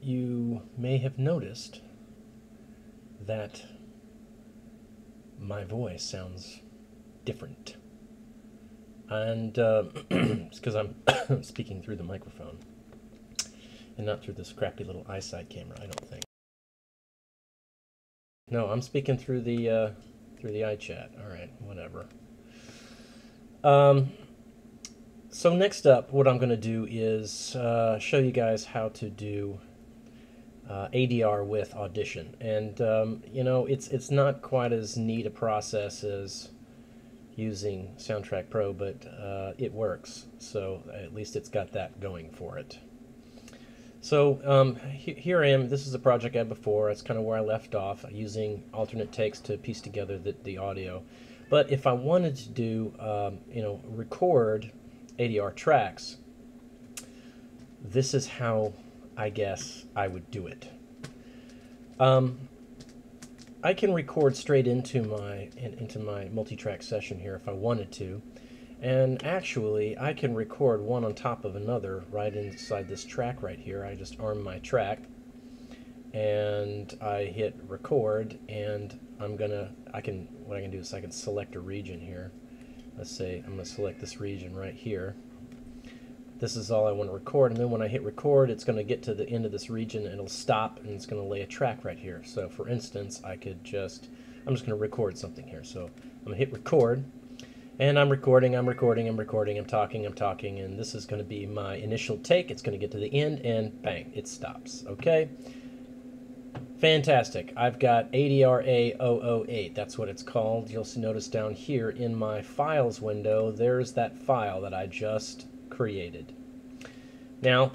you may have noticed that my voice sounds different. And it's because I'm speaking through the microphone and not through this crappy little iSight camera, I don't think. No, I'm speaking through the iChat. All right, whatever. So next up, what I'm going to do is show you guys how to do ADR with Audition. And you know, it's not quite as neat a process as using Soundtrack Pro, but it works. So at least it's got that going for it. So here I am. This is a project I had before. That's kind of where I left off, using alternate takes to piece together the audio. But if I wanted to do, you know, record ADR tracks, this is how I guess I would do it. I can record straight into my multi-track session here if I wanted to, and actually I can record one on top of another right inside this track right here. I just arm my track and I hit record, and what I can do is I can select a region here. Let's say I'm going to select this region right here. This is all I want to record, and then when I hit record, it's going to get to the end of this region and it'll stop, and it's going to lay a track right here. So for instance, I'm just going to record something here. So I'm going to hit record, and I'm recording, I'm talking, and this is going to be my initial take. It's going to get to the end, and bang, it stops. Okay? Fantastic. I've got ADR A008. That's what it's called. You'll notice down here in my files window, there's that file that I just created. Now,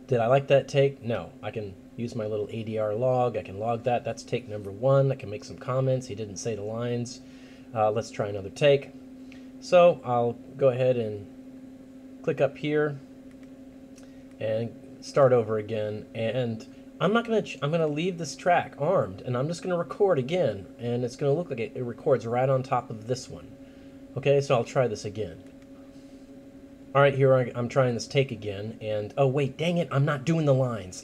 did I like that take? No. I can use my little ADR log. I can log that. That's take number 1. I can make some comments. He didn't say the lines. Let's try another take. So I'll go ahead and click up here and start over again. And I'm gonna leave this track armed, and I'm just gonna record again, and it's gonna look like it records right on top of this one. Okay, so I'll try this again. All right, here I'm trying this take again, and oh wait, dang it, I'm not doing the lines.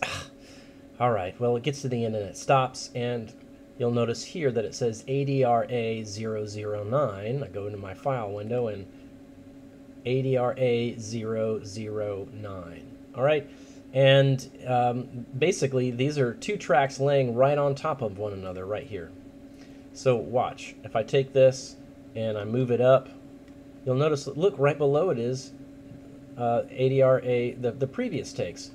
All right, well, it gets to the end and it stops, and you'll notice here that it says ADRA009. I go into my file window and ADRA009. All right, and basically these are two tracks laying right on top of one another right here. So watch, if I take this and I move it up, you'll notice, look, right below it is ADRA, the previous takes.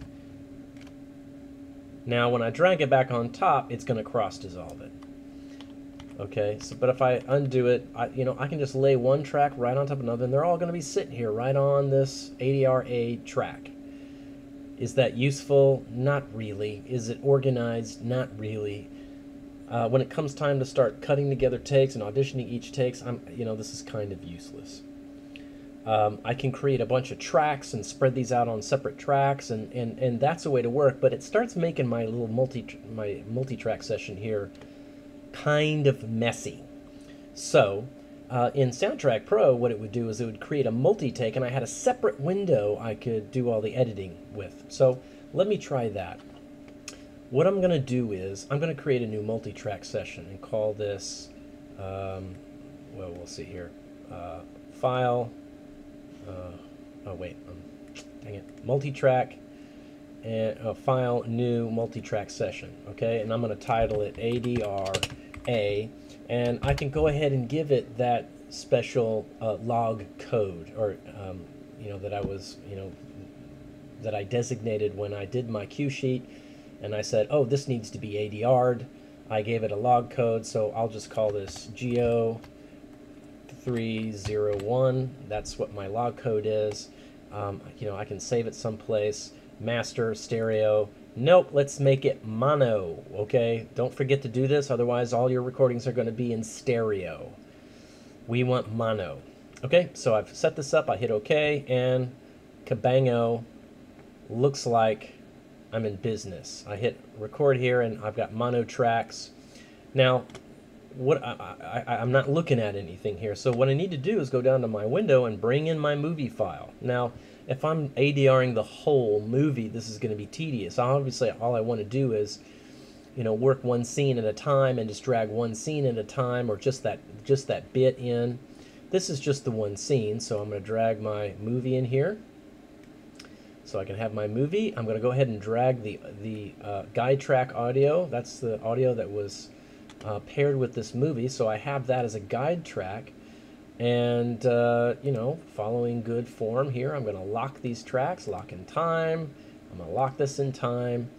Now when I drag it back on top, it's going to cross dissolve it. Okay, so but if I undo it, you know, I can just lay one track right on top of another, and they're all going to be sitting here right on this ADRA track. Is that useful? Not really. Is it organized? Not really. When it comes time to start cutting together takes and auditioning each takes, you know, this is kind of useless. I can create a bunch of tracks and spread these out on separate tracks, and that's a way to work, but it starts making my little multi-track session here kind of messy. So in Soundtrack Pro, what it would do is it would create a multi-take, and I had a separate window I could do all the editing with. So let me try that. What I'm going to do is I'm going to create a new multi-track session and call this, well, we'll see here, file, oh wait, dang it, multi-track, and file, new multi-track session, okay, and I'm going to title it ADRA, and I can go ahead and give it that special log code, or you know, that I was, you know, that I designated when I did my cue sheet, and I said, oh, this needs to be ADR'd. I gave it a log code, so I'll just call this GO301. That's what my log code is. You know, I can save it someplace. Master, stereo. Nope, let's make it mono, okay? Don't forget to do this, otherwise all your recordings are going to be in stereo. We want mono. Okay, so I've set this up, I hit OK, and kabango, looks like I'm in business. I hit record here, and I've got mono tracks. Now, what I'm not looking at anything here, so what I need to do is go down to my window and bring in my movie file. Now, if I'm ADRing the whole movie, this is going to be tedious. Obviously, all I want to do is, you know, work one scene at a time and just drag one scene at a time, or just that bit in. This is just the one scene, so I'm going to drag my movie in here so I can have my movie. I'm going to go ahead and drag the guide track audio. That's the audio that was paired with this movie, so I have that as a guide track. And, you know, following good form here, I'm going to lock these tracks, lock in time. I'm going to lock this in time,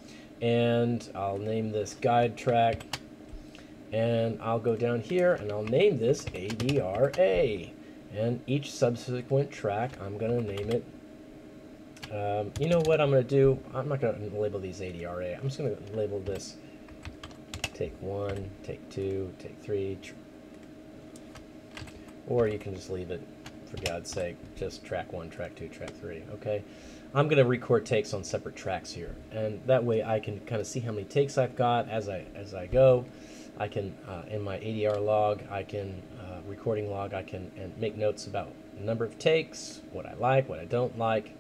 and I'll name this guide track. And I'll go down here and I'll name this ADRA. And each subsequent track, I'm going to name it. You know what I'm going to do? I'm not going to label these ADRA. I'm just going to label this take 1, take 2, take 3. Or you can just leave it, for God's sake, just track 1, track 2, track 3. Okay? I'm going to record takes on separate tracks here. And that way I can kind of see how many takes I've got as I go. I can, in my ADR log, I can, recording log, I can make notes about the number of takes, what I like, what I don't like.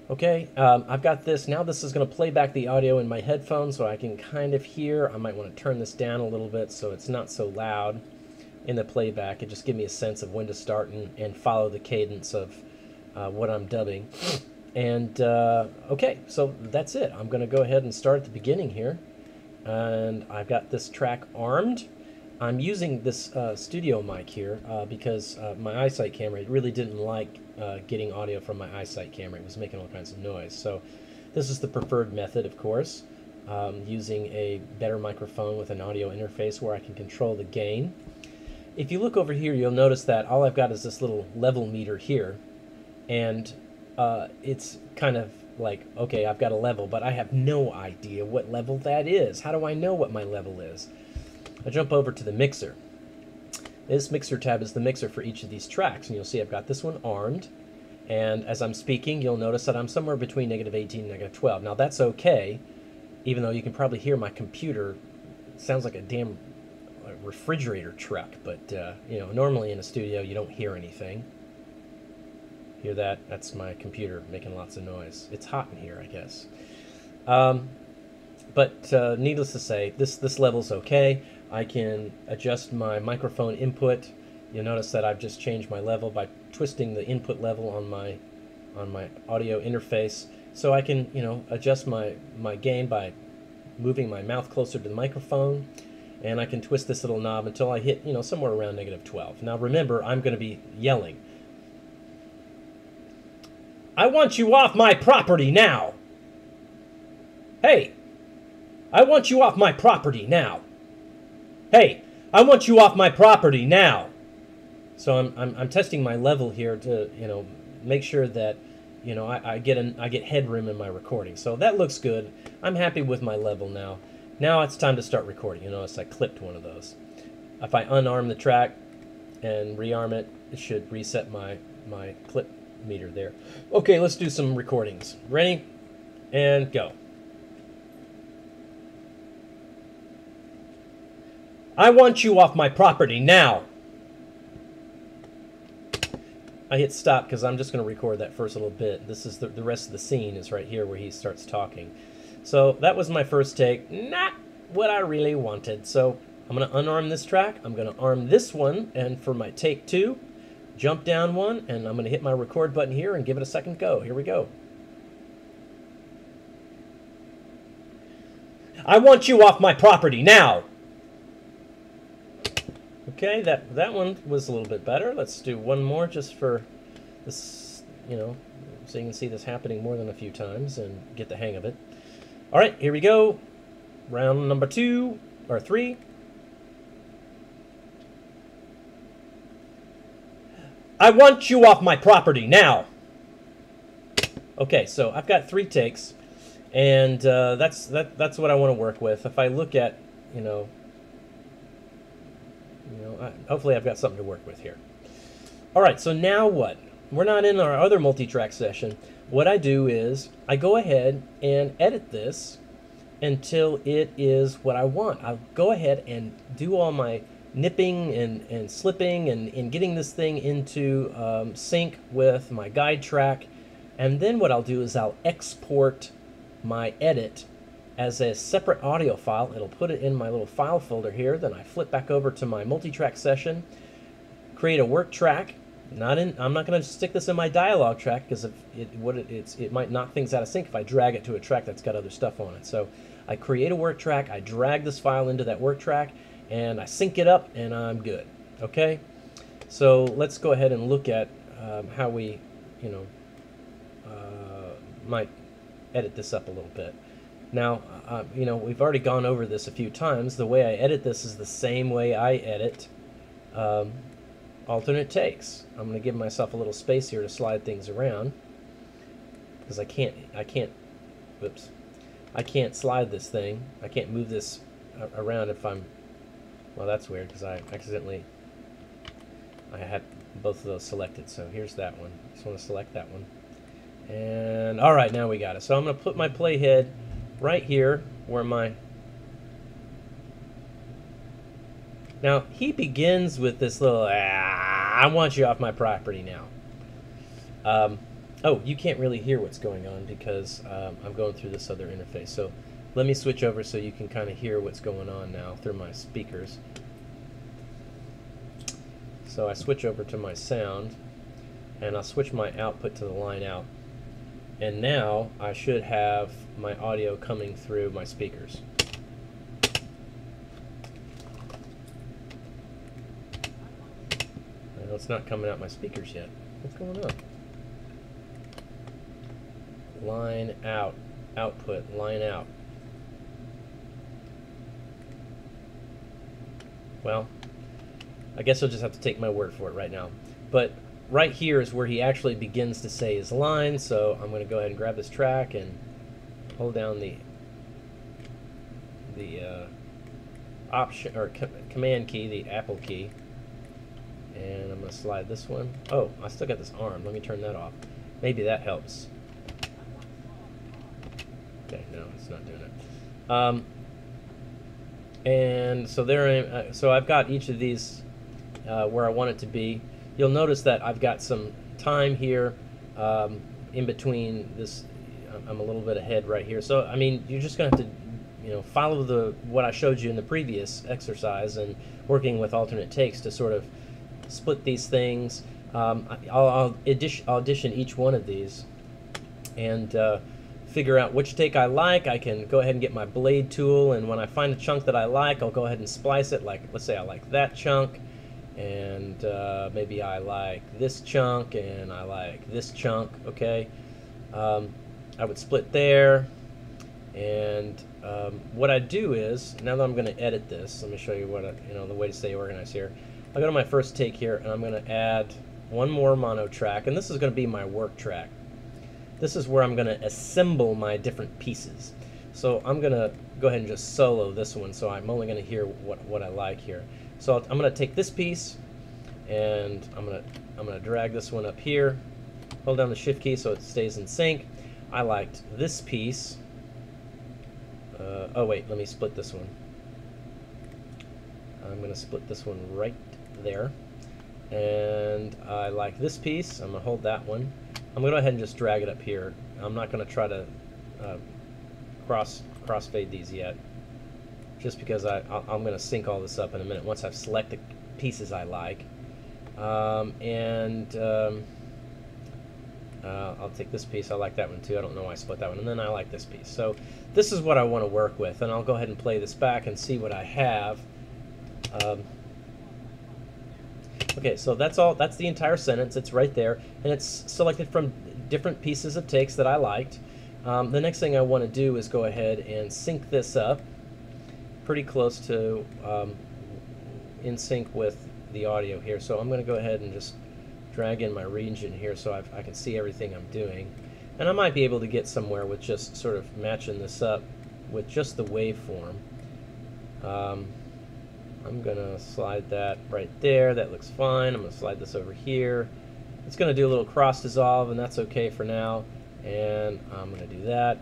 Okay, I've got this. Now this is going to play back the audio in my headphones so I can kind of hear. I might want to turn this down a little bit so it's not so loud in the playback. It just gives me a sense of when to start and follow the cadence of what I'm dubbing. And, okay, so that's it. I'm going to go ahead and start at the beginning here. And I've got this track armed. I'm using this studio mic here because my iSight camera really didn't like getting audio from my iSight camera. It was making all kinds of noise. So this is the preferred method, of course, using a better microphone with an audio interface where I can control the gain. If you look over here, you'll notice that all I've got is this little level meter here. And it's kind of like, okay, I've got a level, but I have no idea what level that is. How do I know what my level is? I jump over to the mixer. This mixer tab is the mixer for each of these tracks, and you'll see I've got this one armed, and as I'm speaking, you'll notice that I'm somewhere between -18 and -12. Now that's okay, even though you can probably hear my computer. It sounds like a damn refrigerator truck, but you know, normally in a studio you don't hear anything. Hear that? That's my computer making lots of noise. It's hot in here, I guess. But needless to say, this level's okay. I can adjust my microphone input. You'll notice that I've just changed my level by twisting the input level on my audio interface. So I can, you know, adjust my gain by moving my mouth closer to the microphone, and I can twist this little knob until I hit, you know, somewhere around -12. Now remember, I'm going to be yelling. I want you off my property now! Hey! I want you off my property now! Hey! I want you off my property now! So I'm testing my level here to, you know, make sure that, you know, I get headroom in my recording. So that looks good. I'm happy with my level now. Now it's time to start recording. You notice I clipped one of those. If I unarm the track and rearm it, it should reset my clip meter there. Okay, let's do some recordings. Ready? And go. I want you off my property now. I hit stop because I'm just going to record that first little bit. This is the rest of the scene is right here where he starts talking. So that was my first take. Not what I really wanted. So I'm going to unarm this track. I'm going to arm this one. And for my take 2, jump down one. And I'm going to hit my record button here and give it a second go. Here we go. I want you off my property now. Okay, that one was a little bit better. Let's do one more just for this, you know, so you can see this happening more than a few times and get the hang of it. All right, here we go. Round number 2 or 3. I want you off my property now. Okay, so I've got 3 takes, and that's what I want to work with. If I look at, you know, hopefully I've got something to work with here. All right, so now what? We're not in our other multi-track session. What I do is I go ahead and edit this until it is what I want. I'll go ahead and do all my nipping and slipping and getting this thing into sync with my guide track. And then what I'll do is I'll export my edit as a separate audio file. It'll put it in my little file folder here. Then I flip back over to my multitrack session, create a work track. I'm not going to stick this in my dialogue track because it might knock things out of sync if I drag it to a track that's got other stuff on it. So I create a work track, I drag this file into that work track, and I sync it up, and I'm good. Okay, so let's go ahead and look at how we, might edit this up a little bit. Now, we've already gone over this a few times. The way I edit this is the same way I edit alternate takes. I'm going to give myself a little space here to slide things around because I can't slide this thing. I can't move this around if I'm, well, that's weird because I had both of those selected. So here's that one. Just want to select that one. And all right, now we got it. So I'm going to put my playhead right here where my, now he begins with this little, I want you off my property now. Oh, you can't really hear what's going on because I'm going through this other interface. So let me switch over so you can kind of hear what's going on now through my speakers. So I switch over to my sound, and I'll switch my output to the line out. And now I should have my audio coming through my speakers. Well, it's not coming out my speakers yet. What's going on? Line out, output, line out. Well, I guess I'll just have to take my word for it right now. But right here is where he actually begins to say his line, so I'm going to go ahead and grab this track and hold down the option or command key, the Apple key, and I'm going to slide this one. Oh, I still got this arm. Let me turn that off. Maybe that helps. Okay, no, it's not doing it. And so there, so I've got each of these where I want it to be. You'll notice that I've got some time here in between this. I'm a little bit ahead right here. So I mean, you're just going to have to, follow what I showed you in the previous exercise and working with alternate takes to sort of split these things. I'll audition each one of these and figure out which take I like. I can go ahead and get my blade tool, and when I find a chunk that I like, I'll go ahead and splice it. Like, let's say I like that chunk, and maybe I like this chunk, and I like this chunk. Okay, I would split there, and what I do is, now that I'm going to edit this, let me show you what the way to stay organized here. I'll go to my first take here, and I'm going to add one more mono track, and this is going to be my work track. This is where I'm going to assemble my different pieces. So I'm going to go ahead and just solo this one, so I'm only going to hear what I like here. So I'm going to take this piece, and I'm going to drag this one up here, hold down the shift key so it stays in sync. I liked this piece. Oh wait, let me split this one. I'm going to split this one right there. And I like this piece. I'm going to hold that one. I'm going to go ahead and just drag it up here. I'm not going to try to crossfade these yet, just because I'm going to sync all this up in a minute once I've selected pieces I like. I'll take this piece. I like that one too. I don't know why I split that one. And then I like this piece. So this is what I want to work with, and I'll go ahead and play this back and see what I have. Okay, so that's all. That's the entire sentence. It's right there, and it's selected from different pieces of takes that I liked. The next thing I want to do is go ahead and sync this up pretty close to in sync with the audio here. So I'm going to go ahead and just drag in my region here so I can see everything I'm doing. And I might be able to get somewhere with just sort of matching this up with just the waveform. I'm going to slide that right there. That looks fine. I'm going to slide this over here. It's going to do a little cross dissolve, and that's okay for now. And I'm going to do that.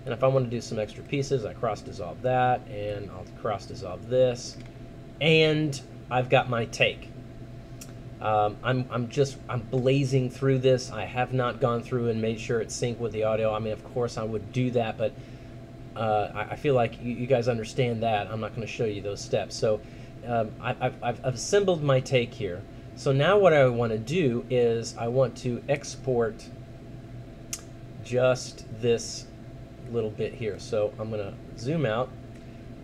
And if I want to do some extra pieces, I cross dissolve that, and I'll cross dissolve this. And I've got my take. I'm blazing through this. I have not gone through and made sure it's synced with the audio. I mean, of course I would do that, but I feel like you guys understand that. I'm not going to show you those steps. So I've assembled my take here. So now what I want to do is I want to export just this little bit here. So I'm going to zoom out.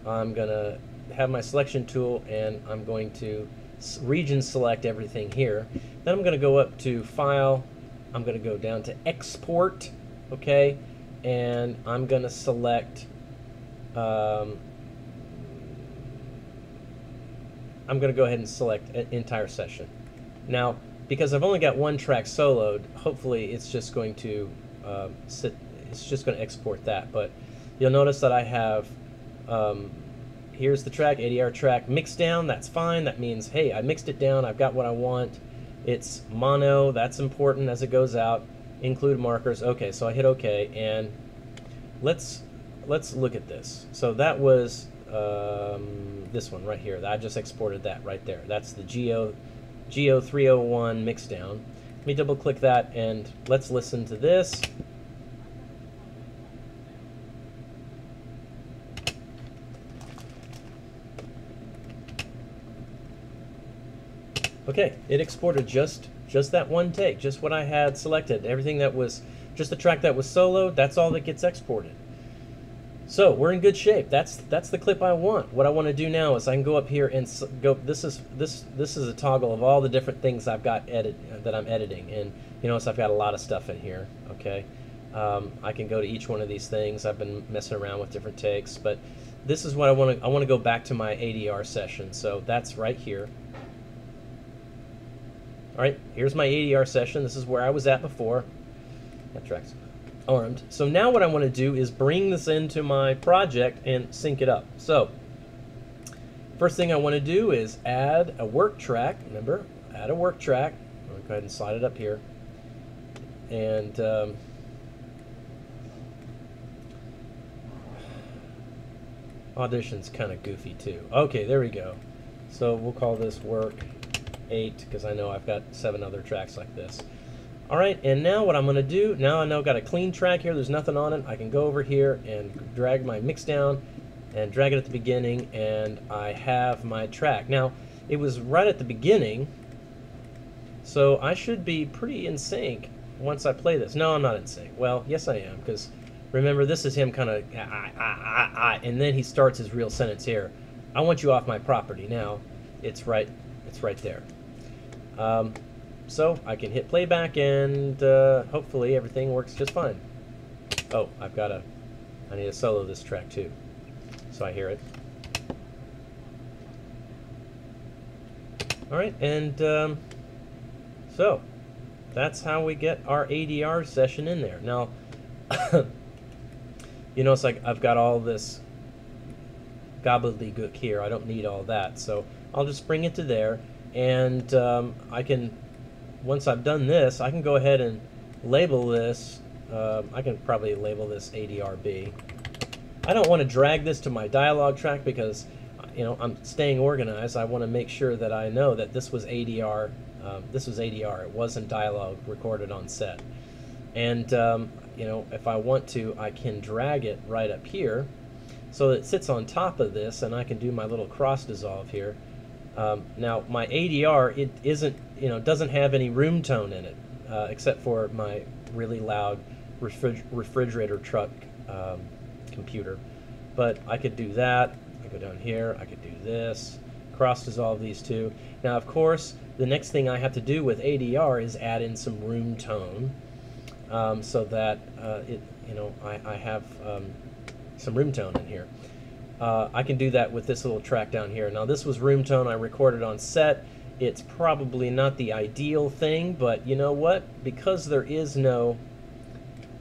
I'm going to have my selection tool, and I'm going to region select everything here. Then I'm going to go up to File. I'm going to go down to Export, okay, and I'm going to select I'm going to go ahead and select an entire session. Now, because I've only got one track soloed, hopefully it's just going to it's just going to export that. But you'll notice that I have here's the track, ADR track mixed down. That's fine. That means, hey, I mixed it down. I've got what I want. It's mono. That's important as it goes out. Include markers. Okay, so I hit OK, and let's look at this. So that was this one right here. I just exported that right there. That's the Geo 301 mix down. Let me double click that, and let's listen to this. Okay, it exported just that one take, just what I had selected. Everything that was just the track that was soloed, that's all that gets exported. So we're in good shape. That's the clip I want. What I want to do now is I can go up here and go. This is a toggle of all the different things I've got that I'm editing, and you notice I've got a lot of stuff in here. Okay, I can go to each one of these things. I've been messing around with different takes, but this is what I want to. I want to go back to my ADR session. So that's right here. All right, here's my ADR session. This is where I was at before. That track's armed. So now what I want to do is bring this into my project and sync it up. So first thing I want to do is add a work track. Remember, add a work track. I'm going to go ahead and slide it up here. And Audition's kind of goofy too. Okay, there we go. So we'll call this work 8 because I know I've got 7 other tracks like this. All right, and now what I'm going to do, now I know I've got a clean track here, there's nothing on it, I can go over here and drag my mix down and drag it at the beginning, and I have my track. Now, it was right at the beginning, so I should be pretty in sync once I play this. No, I'm not in sync. Well, yes I am, because remember, this is him kind of, and then he starts his real sentence here. I want you off my property. Now, it's right there. So I can hit playback, and hopefully everything works just fine. Oh, I need to solo this track too, so I hear it. All right, and so that's how we get our ADR session in there. Now, you notice I've got all this gobbledygook here. I don't need all that, so I'll just bring it to there, and I can. Once I've done this, I can go ahead and label this. I can probably label this ADRB. I don't want to drag this to my dialogue track because, you know, I'm staying organized. I want to make sure that I know that this was ADR. This was ADR. It wasn't dialogue recorded on set. And you know, if I want to, I can drag it right up here, so that it sits on top of this, and I can do my little cross dissolve here. Now my ADR, it isn't, you know, doesn't have any room tone in it, except for my really loud refrigerator truck computer. But I could do that. I go down here. I could do this. Cross dissolve these two. Now, of course, the next thing I have to do with ADR is add in some room tone, so that you know, I have some room tone in here. I can do that with this little track down here. Now, this was room tone I recorded on set. It's probably not the ideal thing, but you know what? Because there is no,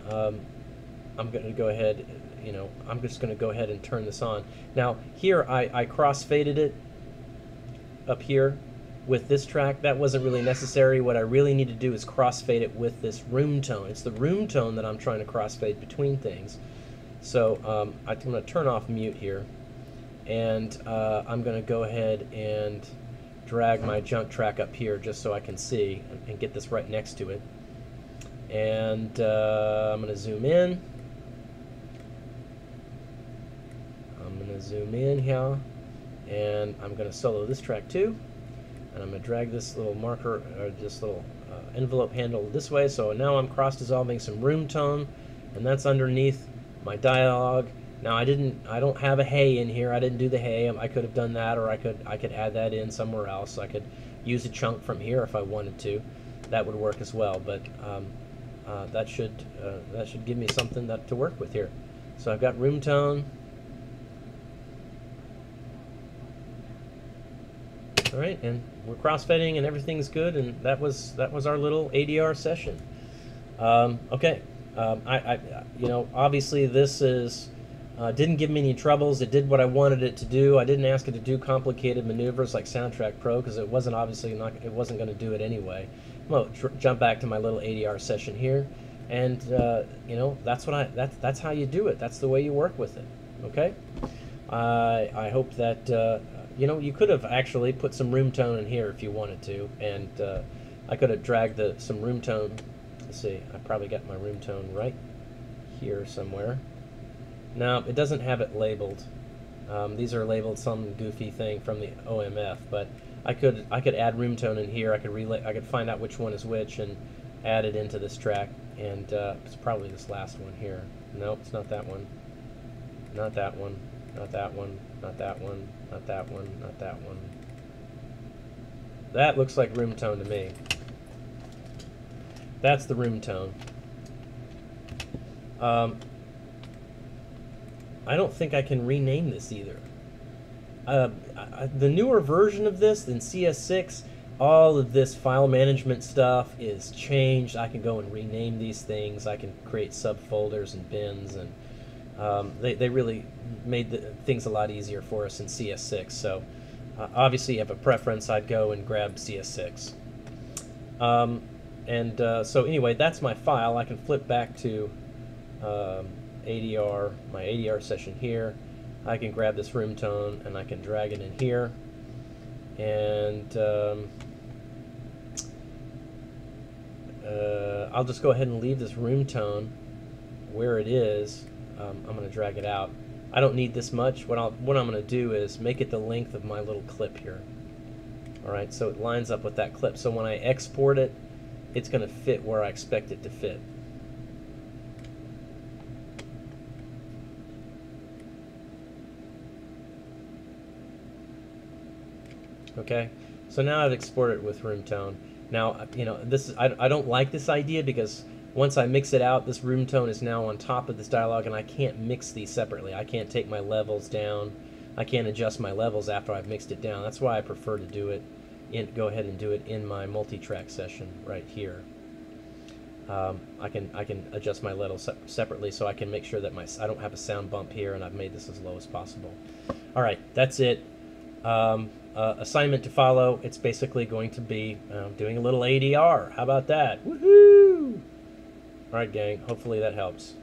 I'm going to go ahead, you know, I'm just going to go ahead and turn this on. Now, here I cross-faded it up here with this track. That wasn't really necessary. What I really need to do is crossfade it with this room tone. It's the room tone that I'm trying to crossfade between things. So I'm going to turn off mute here, and I'm going to go ahead and drag my junk track up here just so I can see and get this right next to it. And I'm going to zoom in. I'm going to zoom in here, and I'm going to solo this track too. And I'm going to drag this little marker, or this little envelope handle this way. So now I'm cross-dissolving some room tone, and that's underneath my dialogue. Now I don't have a hey in here. I didn't do the hey. I could have done that, or I could add that in somewhere else. I could use a chunk from here if I wanted to. That would work as well. But that should give me something to work with here. So I've got room tone. All right, and we're crossfading and everything's good, and that was our little ADR session. Okay, you know, obviously this is didn't give me any troubles. It did what I wanted it to do. I didn't ask it to do complicated maneuvers like Soundtrack Pro because it wasn't going to do it anyway. I'm going to jump back to my little ADR session here, and you know, that's how you do it. That's the way you work with it. Okay, I hope that. You know, you could have actually put some room tone in here if you wanted to, and I could have dragged some room tone. Let's see, I probably got my room tone right here somewhere. Now, it doesn't have it labeled. These are labeled some goofy thing from the OMF, but I could add room tone in here. I could find out which one is which and add it into this track, and it's probably this last one here. No, it's not that one. Not that one. Not that one, not that one, not that one, not that one. That looks like room tone to me. That's the room tone. I don't think I can rename this either. The newer version of this in CS6, all of this file management stuff is changed. I can go and rename these things. I can create subfolders and bins, and they really made things a lot easier for us in CS6. So obviously, you have a preference. I'd go and grab CS6. So anyway, that's my file. I can flip back to ADR, my ADR session here. I can grab this room tone and I can drag it in here. And I'll just go ahead and leave this room tone where it is. I'm going to drag it out. I don't need this much. What I'm going to do is make it the length of my little clip here. All right, so it lines up with that clip. So when I export it, it's going to fit where I expect it to fit. Okay, so now I've exported it with room tone. Now, you know, I don't like this idea because once I mix it out, this room tone is now on top of this dialogue, and I can't mix these separately. I can't take my levels down. I can't adjust my levels after I've mixed it down. That's why I prefer to do it go ahead and do it in my multi-track session right here. I can adjust my levels separately, so I can make sure that I don't have a sound bump here, and I've made this as low as possible. All right, that's it. Assignment to follow. It's basically going to be doing a little ADR. How about that? Woohoo! All right, gang. Hopefully that helps.